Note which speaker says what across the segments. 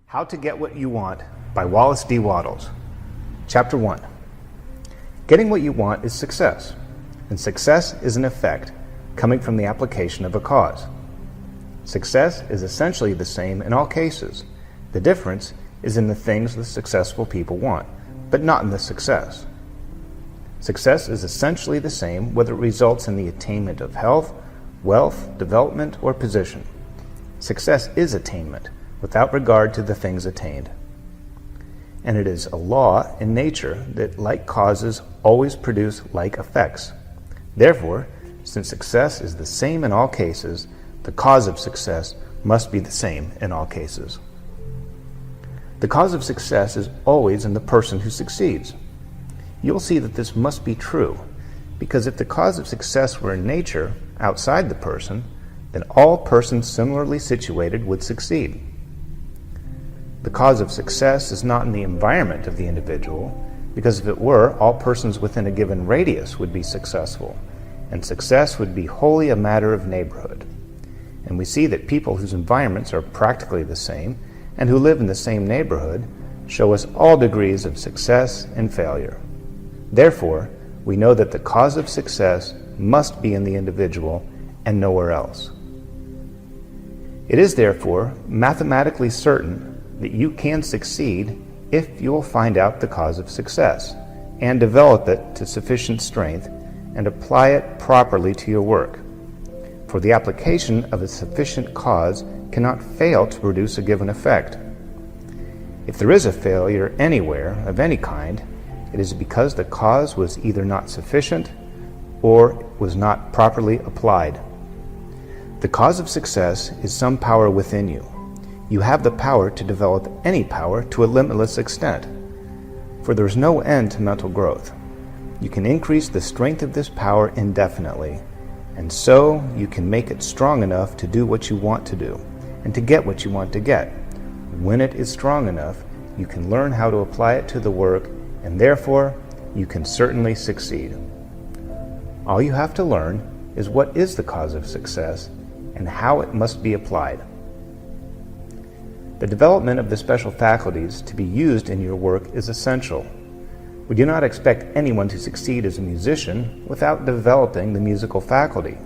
Speaker 1: How to Get What You Want by Wallace D. Wattles. Chapter 1. Getting what you want is success, and success is an effect coming from the application of a cause. Success is essentially the same in all cases. The difference is in the things the successful people want, but not in the success. Success is essentially the same whether it results in the attainment of health, wealth, development, or position. Success is attainment, without regard to the things attained. And it is a law in nature that like causes always produce like effects. Therefore, since success is the same in all cases, the cause of success must be the same in all cases. The cause of success is always in the person who succeeds. You'll see that this must be true, because if the cause of success were in nature, outside the person, then all persons similarly situated would succeed. The cause of success is not in the environment of the individual, because if it were, all persons within a given radius would be successful, and success would be wholly a matter of neighborhood. And we see that people whose environments are practically the same, and who live in the same neighborhood, show us all degrees of success and failure. Therefore, we know that the cause of success must be in the individual and nowhere else. It is therefore mathematically certain that you can succeed if you will find out the cause of success and develop it to sufficient strength and apply it properly to your work. For the application of a sufficient cause cannot fail to produce a given effect. If there is a failure anywhere of any kind, it is because the cause was either not sufficient or was not properly applied. The cause of success is some power within you. You have the power to develop any power to a limitless extent, for there is no end to mental growth. You can increase the strength of this power indefinitely, and so you can make it strong enough to do what you want to do, and to get what you want to get. When it is strong enough, you can learn how to apply it to the work, and therefore you can certainly succeed. All you have to learn is what is the cause of success, and how it must be applied. The development of the special faculties to be used in your work is essential. We do not expect anyone to succeed as a musician without developing the musical faculty,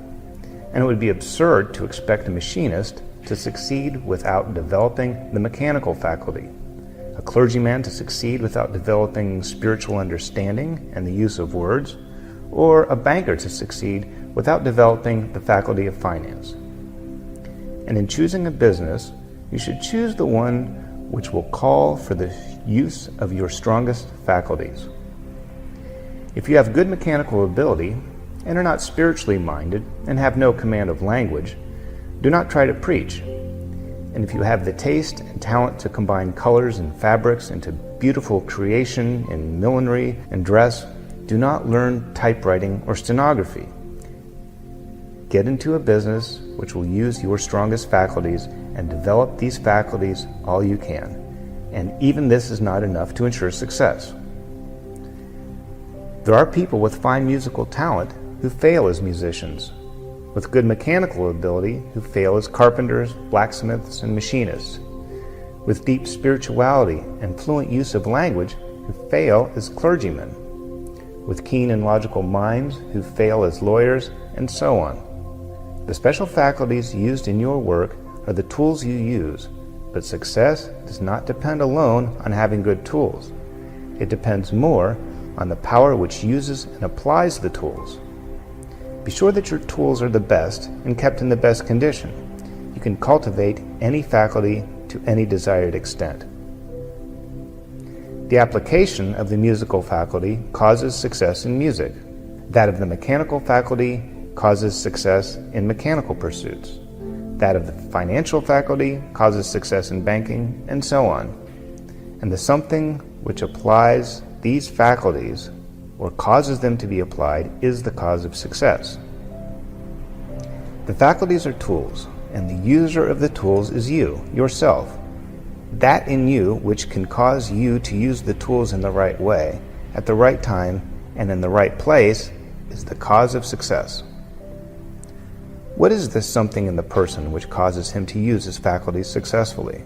Speaker 1: and it would be absurd to expect a machinist to succeed without developing the mechanical faculty, a clergyman to succeed without developing spiritual understanding and the use of words, or a banker to succeed without developing the faculty of finance. And in choosing a business, you should choose the one which will call for the use of your strongest faculties. If you have good mechanical ability and are not spiritually minded and have no command of language, do not try to preach. And if you have the taste and talent to combine colors and fabrics into beautiful creation in millinery and dress, do not learn typewriting or stenography. Get into a business which will use your strongest faculties and develop these faculties all you can. And even this is not enough to ensure success. There are people with fine musical talent who fail as musicians, with good mechanical ability who fail as carpenters, blacksmiths, and machinists, with deep spirituality and fluent use of language who fail as clergymen, with keen and logical minds who fail as lawyers, and so on. The special faculties used in your work are the tools you use, but success does not depend alone on having good tools. It depends more on the power which uses and applies the tools. Be sure that your tools are the best and kept in the best condition. You can cultivate any faculty to any desired extent. The application of the musical faculty causes success in music. That of the mechanical faculty causes success in mechanical pursuits. That of the financial faculty causes success in banking, and so on. And the something which applies these faculties or causes them to be applied is the cause of success. The faculties are tools, and the user of the tools is you, yourself. That in you which can cause you to use the tools in the right way, at the right time, and in the right place is the cause of success. What is this something in the person which causes him to use his faculties successfully?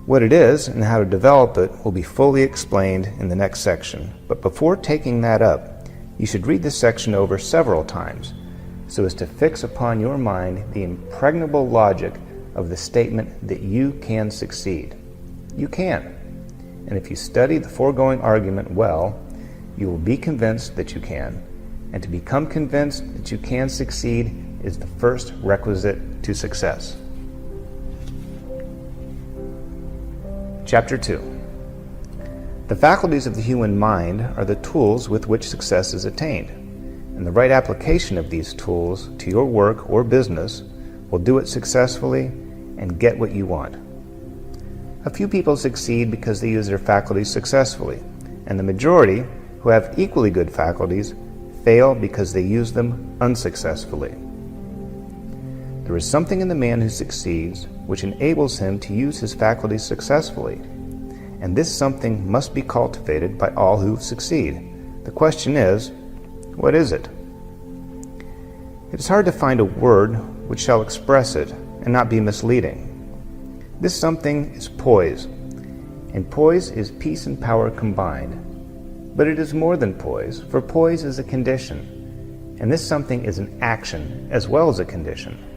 Speaker 1: What it is and how to develop it will be fully explained in the next section, but before taking that up, you should read this section over several times so as to fix upon your mind the impregnable logic of the statement that you can succeed. You can. And if you study the foregoing argument well, you will be convinced that you can. And to become convinced that you can succeed is the first requisite to success. Chapter 2. The faculties of the human mind are the tools with which success is attained, and the right application of these tools to your work or business will do it successfully and get what you want. A few people succeed because they use their faculties successfully, and the majority, who have equally good faculties, fail because they use them unsuccessfully. There is something in the man who succeeds which enables him to use his faculties successfully, and this something must be cultivated by all who succeed. The question is, what is it? It is hard to find a word which shall express it and not be misleading. This something is poise, and poise is peace and power combined. But it is more than poise, for poise is a condition, and this something is an action as well as a condition.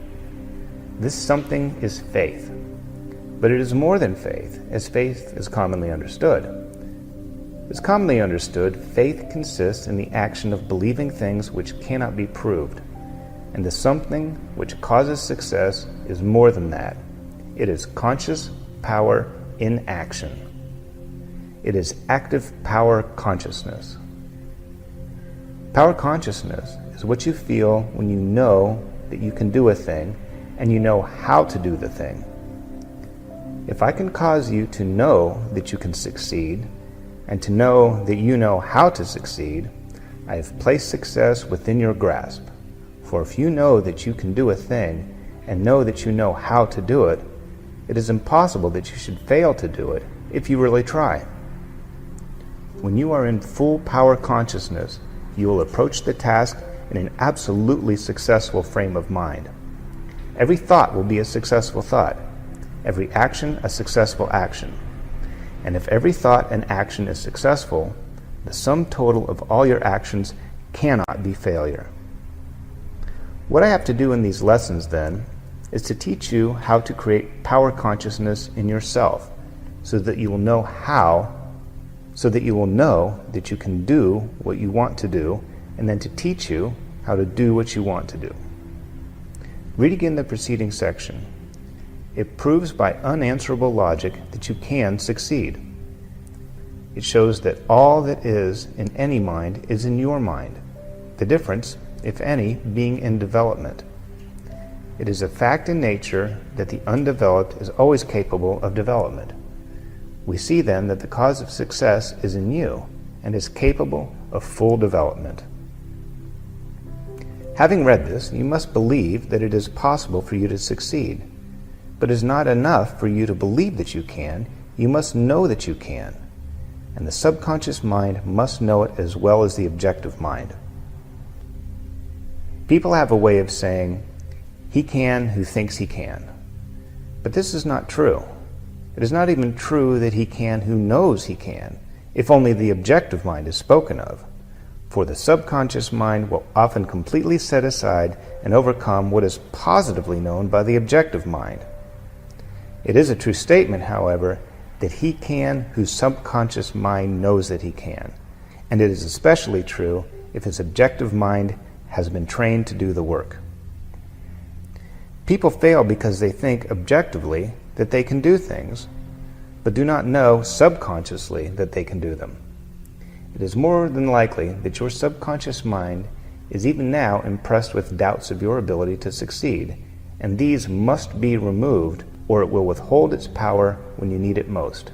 Speaker 1: This something is faith, but it is more than faith, as faith is commonly understood. As commonly understood, faith consists in the action of believing things which cannot be proved, and the something which causes success is more than that. It is conscious power in action. It is active power consciousness. Power consciousness is what you feel when you know that you can do a thing and you know how to do the thing. If I can cause you to know that you can succeed and to know that you know how to succeed, I have placed success within your grasp. For if you know that you can do a thing and know that you know how to do it, it is impossible that you should fail to do it if you really try. When you are in full power consciousness, you will approach the task in an absolutely successful frame of mind. Every thought will be a successful thought, every action a successful action. And if every thought and action is successful, the sum total of all your actions cannot be failure. What I have to do in these lessons, then, is to teach you how to create power consciousness in yourself so that you will know that you can do what you want to do, and then to teach you how to do what you want to do. Read again the preceding section. It proves by unanswerable logic that you can succeed. It shows that all that is in any mind is in your mind, the difference, if any, being in development. It is a fact in nature that the undeveloped is always capable of development. We see then that the cause of success is in you and is capable of full development. Having read this, you must believe that it is possible for you to succeed. But it is not enough for you to believe that you can, you must know that you can. And the subconscious mind must know it as well as the objective mind. People have a way of saying, "He can who thinks he can." But this is not true. It is not even true that he can who knows he can, if only the objective mind is spoken of. For the subconscious mind will often completely set aside and overcome what is positively known by the objective mind. It is a true statement, however, that he can whose subconscious mind knows that he can, and it is especially true if his objective mind has been trained to do the work. People fail because they think objectively that they can do things, but do not know subconsciously that they can do them. It is more than likely that your subconscious mind is even now impressed with doubts of your ability to succeed, and these must be removed or it will withhold its power when you need it most.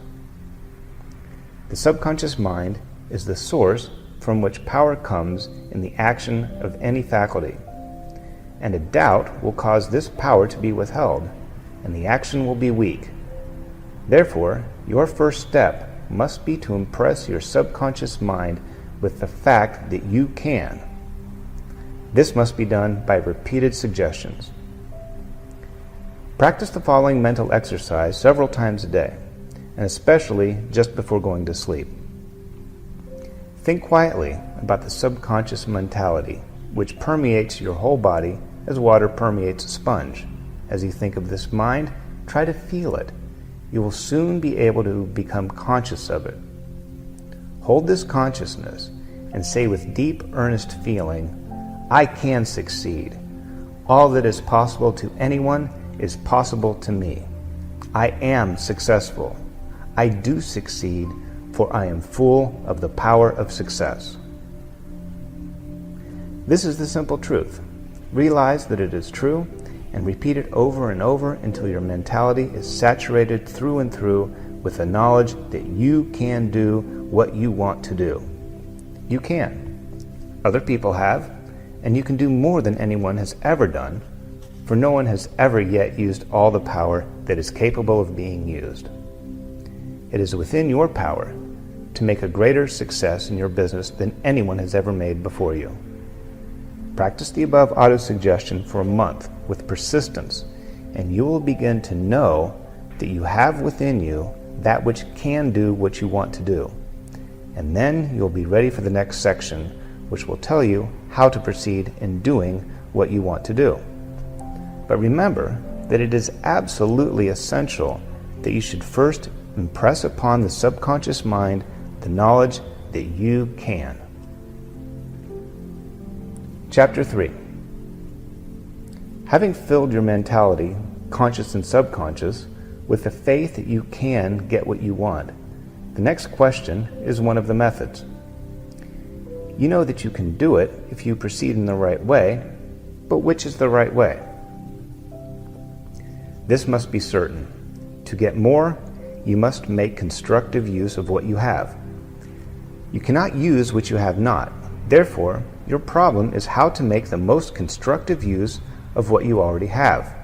Speaker 1: The subconscious mind is the source from which power comes in the action of any faculty, and a doubt will cause this power to be withheld, and the action will be weak. Therefore, your first step must be to impress your subconscious mind with the fact that you can. This must be done by repeated suggestions. Practice the following mental exercise several times a day. and especially just before going to sleep. Think quietly about the subconscious mentality, which permeates your whole body as water permeates a sponge. As you think of this mind, try to feel it. You will soon be able to become conscious of it. Hold this consciousness and say with deep, earnest feeling, I can succeed. All that is possible to anyone is possible to me. I am successful. I do succeed, for I am full of the power of success. This is the simple truth. Realize that it is true and repeat it over and over until your mentality is saturated through and through with the knowledge that you can do what you want to do. You can. Other people have, and you can do more than anyone has ever done, for no one has ever yet used all the power that is capable of being used. It is within your power to make a greater success in your business than anyone has ever made before you. Practice the above auto-suggestion for a month with persistence, and you will begin to know that you have within you that which can do what you want to do. And then you'll be ready for the next section, which will tell you how to proceed in doing what you want to do. But remember that it is absolutely essential that you should first impress upon the subconscious mind the knowledge that you can. Chapter 3. Having filled your mentality, conscious and subconscious, with the faith that you can get what you want, the next question is one of the methods. You know that you can do it if you proceed in the right way, but which is the right way? This must be certain. To get more, you must make constructive use of what you have. You cannot use what you have not. Therefore, your problem is how to make the most constructive use of what you already have.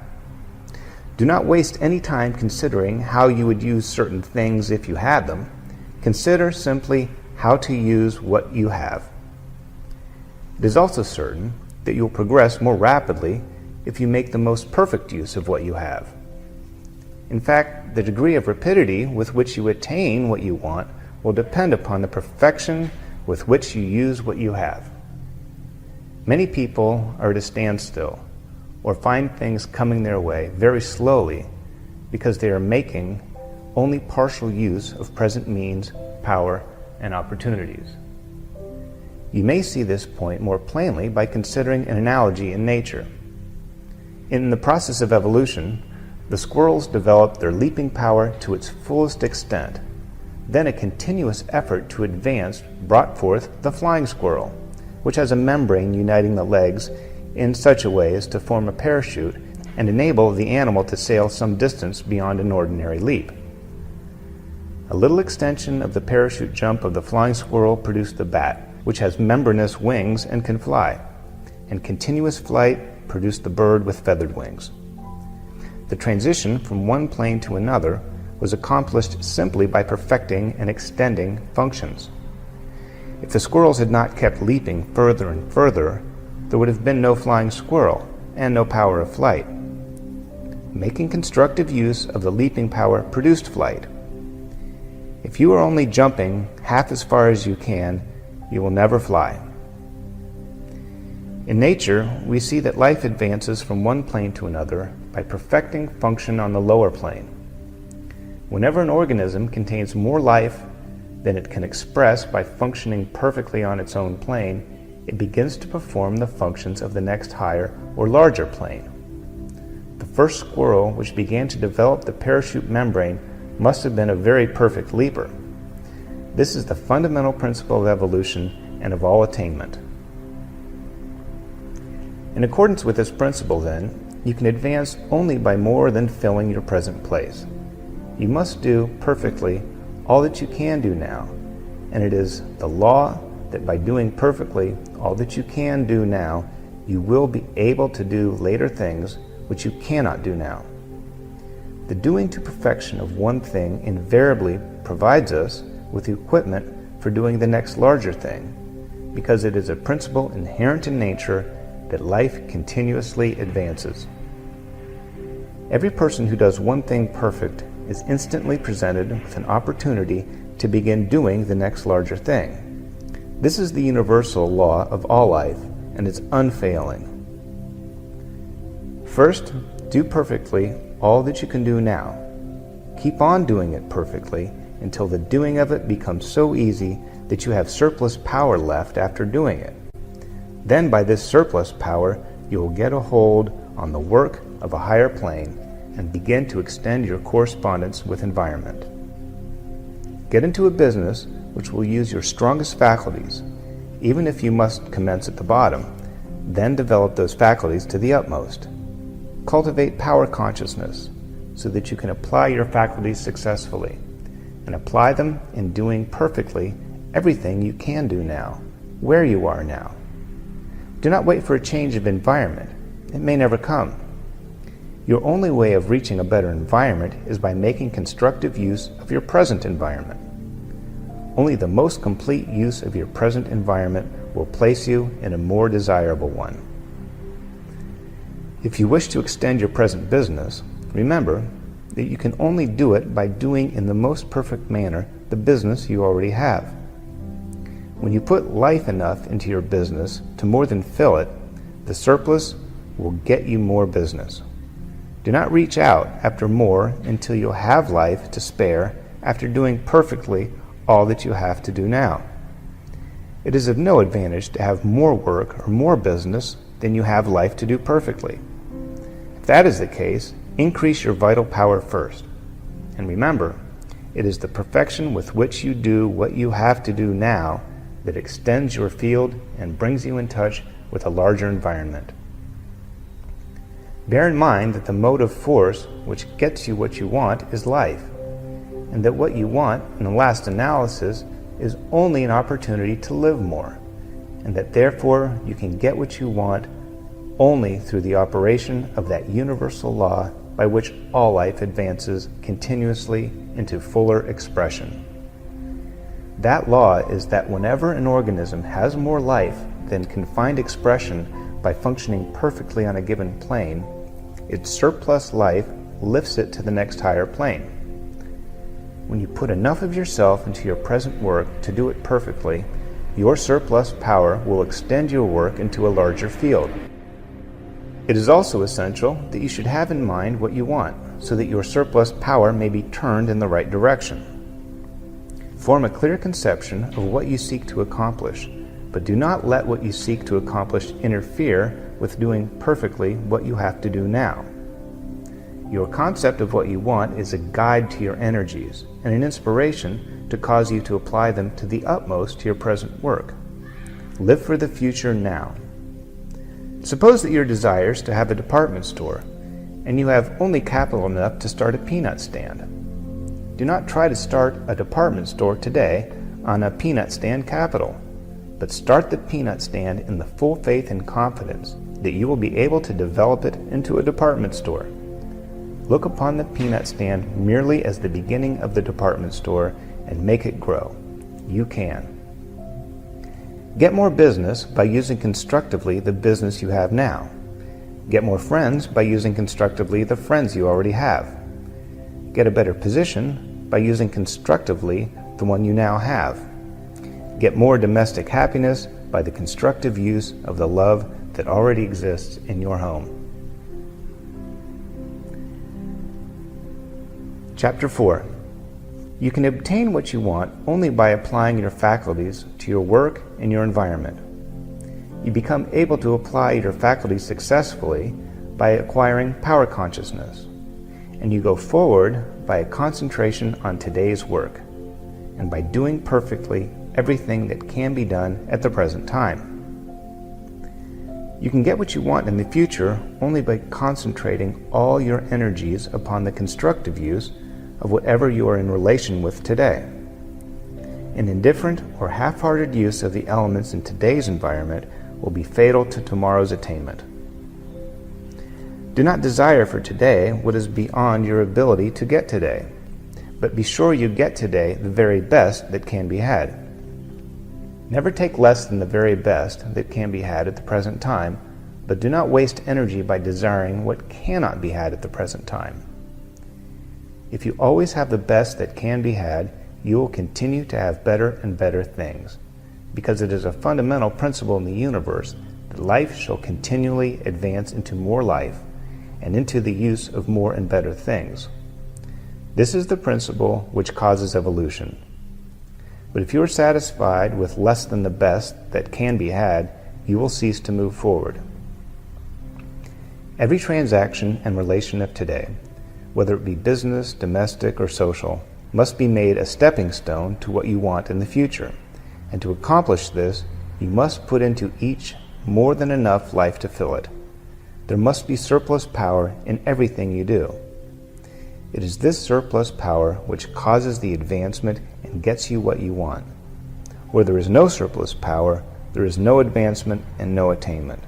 Speaker 1: Do not waste any time considering how you would use certain things if you had them. Consider simply how to use what you have. It is also certain that you will progress more rapidly if you make the most perfect use of what you have. In fact, the degree of rapidity with which you attain what you want will depend upon the perfection with which you use what you have. Many people are at a standstill or find things coming their way very slowly because they are making only partial use of present means, power, and opportunities. You may see this point more plainly by considering an analogy in nature. In the process of evolution, the squirrels developed their leaping power to its fullest extent. Then a continuous effort to advance brought forth the flying squirrel, which has a membrane uniting the legs in such a way as to form a parachute and enable the animal to sail some distance beyond an ordinary leap. A little extension of the parachute jump of the flying squirrel produced the bat, which has membranous wings and can fly, and continuous flight produced the bird with feathered wings. The transition from one plane to another was accomplished simply by perfecting and extending functions. If the squirrels had not kept leaping further and further, there would have been no flying squirrel and no power of flight. Making constructive use of the leaping power produced flight. If you are only jumping half as far as you can, you will never fly. In nature, we see that life advances from one plane to another by perfecting function on the lower plane. Whenever an organism contains more life than it can express by functioning perfectly on its own plane, it begins to perform the functions of the next higher or larger plane. The first squirrel which began to develop the parachute membrane must have been a very perfect leaper. This is the fundamental principle of evolution and of all attainment. In accordance with this principle, then, you can advance only by more than filling your present place. You must do perfectly all that you can do now, and it is the law that by doing perfectly all that you can do now, you will be able to do later things which you cannot do now. The doing to perfection of one thing invariably provides us with the equipment for doing the next larger thing, because it is a principle inherent in nature that life continuously advances. Every person who does one thing perfect is instantly presented with an opportunity to begin doing the next larger thing. This is the universal law of all life, and it's unfailing. First, do perfectly all that you can do now. Keep on doing it perfectly until the doing of it becomes so easy that you have surplus power left after doing it. Then by this surplus power, you will get a hold on the work of a higher plane and begin to extend your correspondence with environment. Get into a business which will use your strongest faculties, even if you must commence at the bottom, then develop those faculties to the utmost. Cultivate power consciousness so that you can apply your faculties successfully, and apply them in doing perfectly everything you can do now, where you are now. Do not wait for a change of environment. It may never come. Your only way of reaching a better environment is by making constructive use of your present environment. Only the most complete use of your present environment will place you in a more desirable one. If you wish to extend your present business, remember that you can only do it by doing in the most perfect manner the business you already have. When you put life enough into your business to more than fill it, the surplus will get you more business. Do not reach out after more until you'll have life to spare after doing perfectly all that you have to do now. It is of no advantage to have more work or more business than you have life to do perfectly. If that is the case, increase your vital power first. And remember, it is the perfection with which you do what you have to do now that extends your field and brings you in touch with a larger environment. Bear in mind that the motive force which gets you what you want is life, and that what you want, in the last analysis, is only an opportunity to live more, and that therefore you can get what you want only through the operation of that universal law by which all life advances continuously into fuller expression. That law is that whenever an organism has more life than can find expression by functioning perfectly on a given plane, its surplus life lifts it to the next higher plane. When you put enough of yourself into your present work to do it perfectly, your surplus power will extend your work into a larger field. It is also essential that you should have in mind what you want, so that your surplus power may be turned in the right direction. Form a clear conception of what you seek to accomplish, but do not let what you seek to accomplish interfere with doing perfectly what you have to do now. Your concept of what you want is a guide to your energies and an inspiration to cause you to apply them to the utmost to your present work. Live for the future now. Suppose that your desire is to have a department store, and you have only capital enough to start a peanut stand. Do not try to start a department store today on a peanut stand capital, but start the peanut stand in the full faith and confidence that you will be able to develop it into a department store. Look upon the peanut stand merely as the beginning of the department store and make it grow. You can. Get more business by using constructively the business you have now. Get more friends by using constructively the friends you already have. Get a better position by using constructively the one you now have. Get more domestic happiness by the constructive use of the love that already exists in your home. Chapter 4. You can obtain what you want only by applying your faculties to your work and your environment. You become able to apply your faculties successfully by acquiring power consciousness, and you go forward by a concentration on today's work, and by doing perfectly everything that can be done at the present time. You can get what you want in the future only by concentrating all your energies upon the constructive use of whatever you are in relation with today. An indifferent or half-hearted use of the elements in today's environment will be fatal to tomorrow's attainment. Do not desire for today what is beyond your ability to get today, but be sure you get today the very best that can be had. Never take less than the very best that can be had at the present time, but do not waste energy by desiring what cannot be had at the present time. If you always have the best that can be had, you will continue to have better and better things, because it is a fundamental principle in the universe that life shall continually advance into more life and into the use of more and better things. This is the principle which causes evolution. But if you are satisfied with less than the best that can be had, you will cease to move forward. Every transaction and relation of today, whether it be business, domestic, or social, must be made a stepping stone to what you want in the future. And to accomplish this, you must put into each more than enough life to fill it. There must be surplus power in everything you do. It is this surplus power which causes the advancement and gets you what you want. Where there is no surplus power, there is no advancement and no attainment.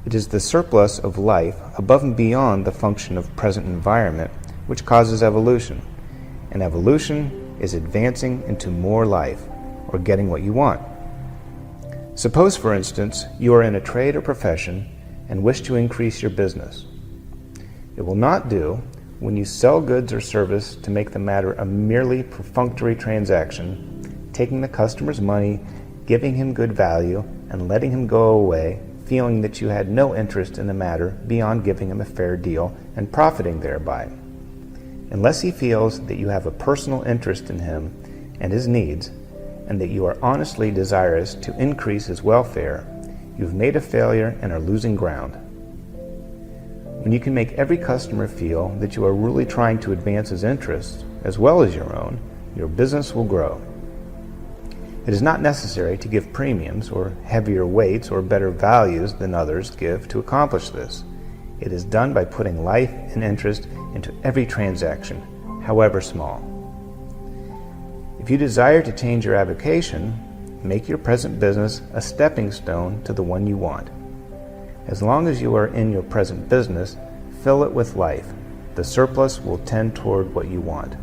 Speaker 1: It is the surplus of life above and beyond the function of present environment which causes evolution. And evolution is advancing into more life, or getting what you want. Suppose, for instance, you are in a trade or profession and wish to increase your business. It will not do when you sell goods or service to make the matter a merely perfunctory transaction, taking the customer's money, giving him good value, and letting him go away, feeling that you had no interest in the matter beyond giving him a fair deal and profiting thereby. Unless he feels that you have a personal interest in him and his needs, and that you are honestly desirous to increase his welfare, you have made a failure and are losing ground. When you can make every customer feel that you are really trying to advance his interests as well as your own, your business will grow. It is not necessary to give premiums or heavier weights or better values than others give to accomplish this. It is done by putting life and interest into every transaction, however small. If you desire to change your avocation, make your present business a stepping stone to the one you want. As long as you are in your present business, fill it with life. The surplus will tend toward what you want.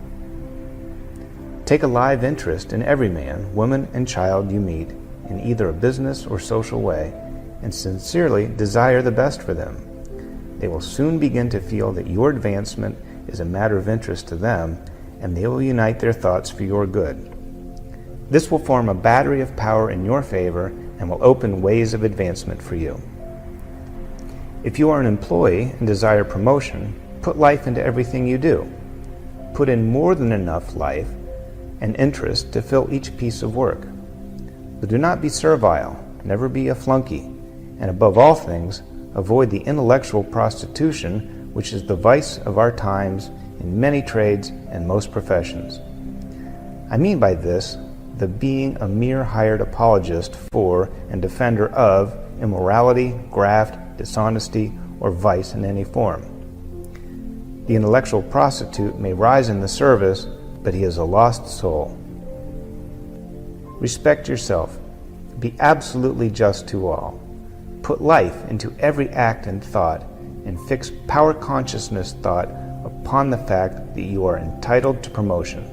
Speaker 1: Take a live interest in every man, woman, and child you meet in either a business or social way, and sincerely desire the best for them. They will soon begin to feel that your advancement is a matter of interest to them, and they will unite their thoughts for your good. This will form a battery of power in your favor and will open ways of advancement for you. If you are an employee and desire promotion, put life into everything you do. Put in more than enough life and interest to fill each piece of work. But do not be servile, never be a flunky, and above all things, avoid the intellectual prostitution which is the vice of our times in many trades and most professions. I mean by this the being a mere hired apologist for and defender of immorality, graft, dishonesty, or vice in any form. The intellectual prostitute may rise in the service, but he is a lost soul. Respect yourself. Be absolutely just to all. Put life into every act and thought, and fix power consciousness thought upon the fact that you are entitled to promotion.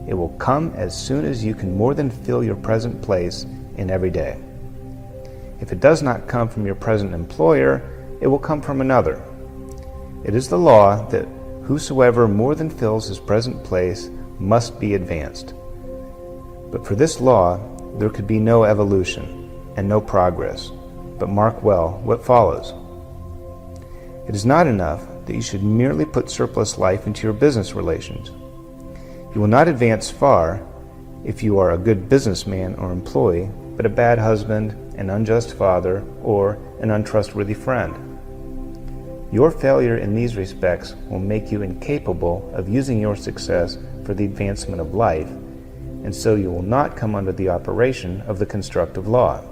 Speaker 1: It will come as soon as you can more than fill your present place in every day. If it does not come from your present employer, it will come from another. It is the law that whosoever more than fills his present place must be advanced. But for this law, there could be no evolution and no progress. But mark well what follows. It is not enough that you should merely put surplus life into your business relations. You will not advance far if you are a good businessman or employee, but a bad husband, an unjust father, or an untrustworthy friend. Your failure in these respects will make you incapable of using your success for the advancement of life, and so you will not come under the operation of the constructive law.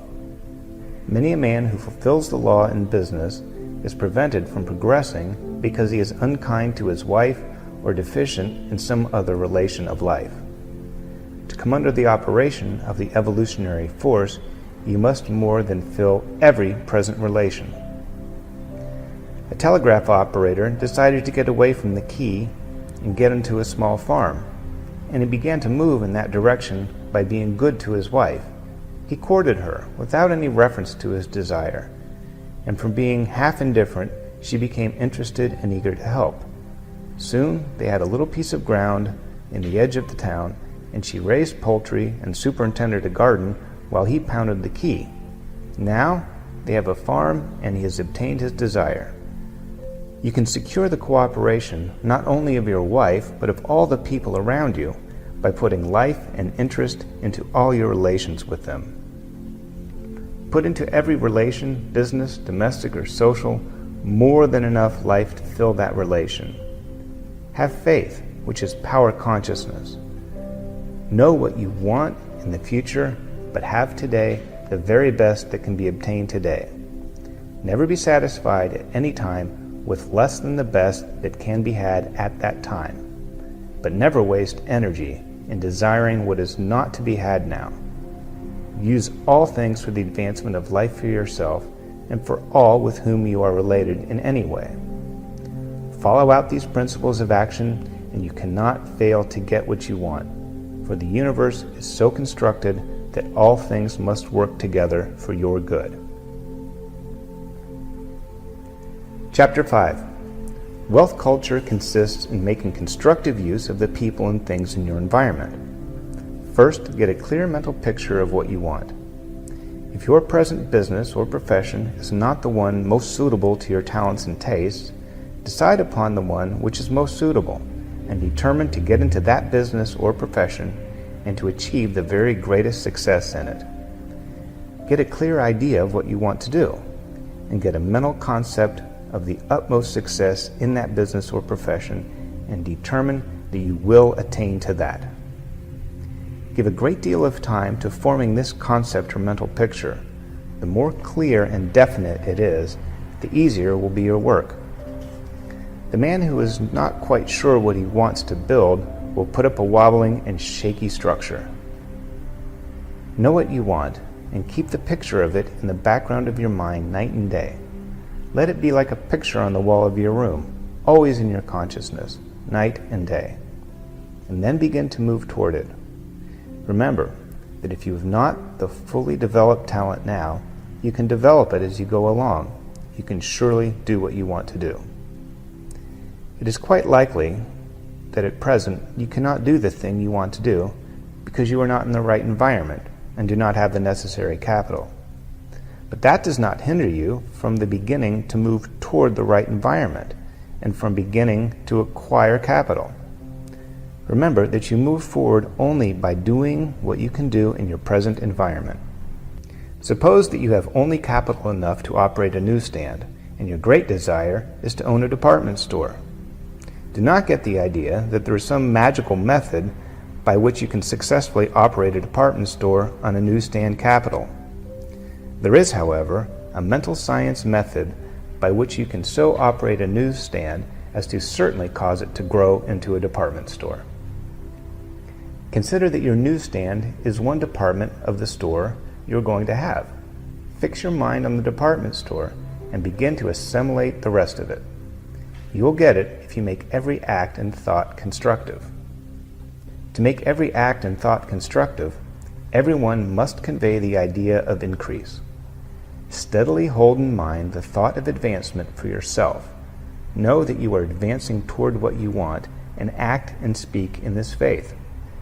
Speaker 1: Many a man who fulfills the law in business is prevented from progressing because he is unkind to his wife or deficient in some other relation of life. To come under the operation of the evolutionary force, you must more than fill every present relation. A telegraph operator decided to get away from the key and get into a small farm, and he began to move in that direction by being good to his wife. He courted her without any reference to his desire, and from being half indifferent, she became interested and eager to help. Soon they had a little piece of ground in the edge of the town, and she raised poultry and superintended a garden while he pounded the key. Now they have a farm, and he has obtained his desire. You can secure the cooperation not only of your wife, but of all the people around you by putting life and interest into all your relations with them. Put into every relation, business, domestic, or social, more than enough life to fill that relation. Have faith, which is power consciousness. Know what you want in the future, but have today the very best that can be obtained today. Never be satisfied at any time with less than the best that can be had at that time, but never waste energy in desiring what is not to be had now. Use all things for the advancement of life for yourself and for all with whom you are related in any way. Follow out these principles of action, and you cannot fail to get what you want, for the universe is so constructed that all things must work together for your good. Chapter 5. Wealth culture consists in making constructive use of the people and things in your environment. First, get a clear mental picture of what you want. If your present business or profession is not the one most suitable to your talents and tastes, decide upon the one which is most suitable and determine to get into that business or profession and to achieve the very greatest success in it. Get a clear idea of what you want to do and get a mental concept of the utmost success in that business or profession and determine that you will attain to that. Give a great deal of time to forming this concept or mental picture. The more clear and definite it is, the easier will be your work. The man who is not quite sure what he wants to build will put up a wobbling and shaky structure. Know what you want and keep the picture of it in the background of your mind night and day. Let it be like a picture on the wall of your room, always in your consciousness, night and day. And then begin to move toward it. Remember that if you have not the fully developed talent now, you can develop it as you go along. You can surely do what you want to do. It is quite likely that at present you cannot do the thing you want to do because you are not in the right environment and do not have the necessary capital. But that does not hinder you from the beginning to move toward the right environment and from beginning to acquire capital. Remember that you move forward only by doing what you can do in your present environment. Suppose that you have only capital enough to operate a newsstand, and your great desire is to own a department store. Do not get the idea that there is some magical method by which you can successfully operate a department store on a newsstand capital. There is, however, a mental science method by which you can so operate a newsstand as to certainly cause it to grow into a department store. Consider that your newsstand is one department of the store you're going to have. Fix your mind on the department store and begin to assimilate the rest of it. You will get it if you make every act and thought constructive. To make every act and thought constructive, everyone must convey the idea of increase. Steadily hold in mind the thought of advancement for yourself. Know that you are advancing toward what you want and act and speak in this faith.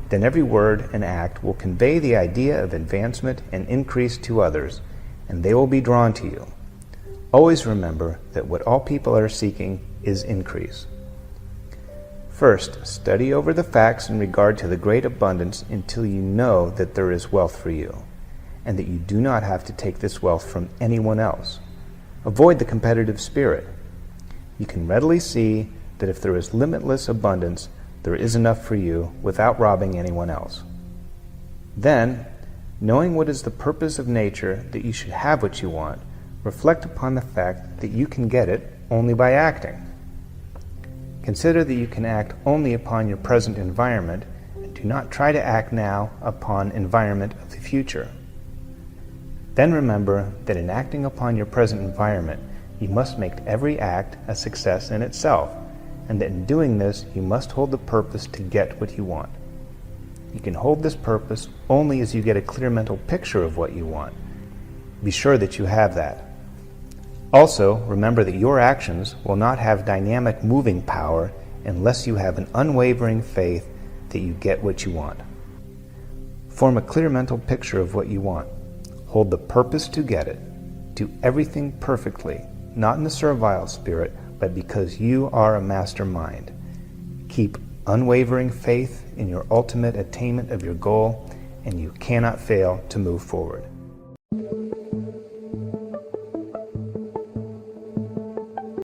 Speaker 1: Then every word and act will convey the idea of advancement and increase to others, and they will be drawn to you. Always remember that what all people are seeking is increase. First, study over the facts in regard to the great abundance until you know that there is wealth for you, and that you do not have to take this wealth from anyone else. Avoid the competitive spirit. You can readily see that if there is limitless abundance, there is enough for you without robbing anyone else. Then, knowing what is the purpose of nature that you should have what you want, reflect upon the fact that you can get it only by acting. Consider that you can act only upon your present environment, and do not try to act now upon environment of the future. Then remember that in acting upon your present environment, you must make every act a success in itself, and that in doing this, you must hold the purpose to get what you want. You can hold this purpose only as you get a clear mental picture of what you want. Be sure that you have that. Also, remember that your actions will not have dynamic moving power unless you have an unwavering faith that you get what you want. Form a clear mental picture of what you want. Hold the purpose to get it. Do everything perfectly, not in a servile spirit, but because you are a mastermind. Keep unwavering faith in your ultimate attainment of your goal, and you cannot fail to move forward.